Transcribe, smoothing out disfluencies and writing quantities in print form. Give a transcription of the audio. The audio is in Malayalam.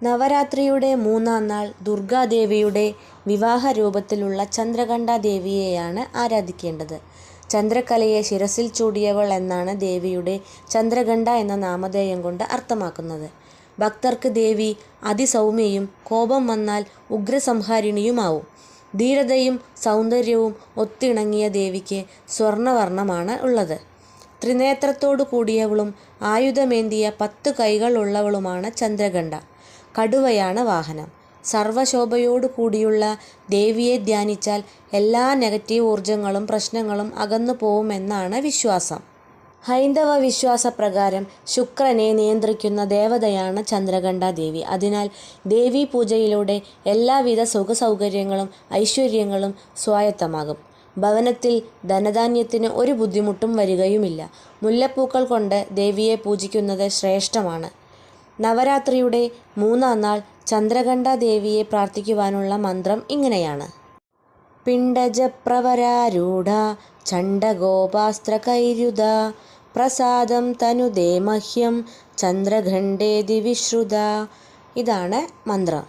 നവരാത്രിയുടെ മൂന്നാം നാൾ ദുർഗാദേവിയുടെ വിവാഹ രൂപത്തിലുള്ള ചന്ദ്രഘണ്ഠ ദേവിയെയാണ് ആരാധിക്കേണ്ടത്. ചന്ദ്രക്കലയെ ശിരസിൽ ചൂടിയവൾ എന്നാണ് ദേവിയുടെ ചന്ദ്രഘണ്ഠ എന്ന നാമധേയം കൊണ്ട് അർത്ഥമാക്കുന്നത്. ഭക്തർക്ക് ദേവി അതിസൗമ്യയും കോപം വന്നാൽ ഉഗ്രസംഹാരിണിയുമാവും. ധീരതയും സൗന്ദര്യവും ഒത്തിണങ്ങിയ ദേവിക്ക് സ്വർണ്ണവർണ്ണമാണ് ഉള്ളത്. ത്രിനേത്രത്തോടു കൂടിയവളും ആയുധമേന്തിയ 10 കൈകളുള്ളവളുമാണ് ചന്ദ്രഘണ്ഠ. കടുവയാണ് വാഹനം. സർവശോഭയോടു കൂടിയുള്ള ദേവിയെ ധ്യാനിച്ചാൽ എല്ലാ നെഗറ്റീവ് ഊർജങ്ങളും പ്രശ്നങ്ങളും അകന്നു പോവുമെന്നാണ് വിശ്വാസം. ഹൈന്ദവ വിശ്വാസപ്രകാരം ശുക്രനെ നിയന്ത്രിക്കുന്ന ദേവതയാണ് ചന്ദ്രഘണ്ഠ ദേവി. അതിനാൽ ദേവീ പൂജയിലൂടെ എല്ലാവിധ സുഖസൗകര്യങ്ങളും ഐശ്വര്യങ്ങളും സ്വായത്തമാകും. ഭവനത്തിൽ ധനധാന്യത്തിന് ഒരു ബുദ്ധിമുട്ടും വരികയുമില്ല. മുല്ലപ്പൂക്കൾ കൊണ്ട് ദേവിയെ പൂജിക്കുന്നത് ശ്രേഷ്ഠമാണ്. നവരാത്രിയുടെ മൂന്നാം നാൾ ചന്ദ്രഘണ്ഠ ദേവിയെ പ്രാർത്ഥിക്കുവാനുള്ള മന്ത്രം ഇങ്ങനെയാണ്: പിണ്ടജപ്രവരാരൂഢ ചണ്ഡഗോപാസ്ത്രകൈര്യുത പ്രസാദം തനുദേ മഹ്യം ചന്ദ്രഘണ്ഠേതി വിശ്രുത. ഇതാണ് മന്ത്രം.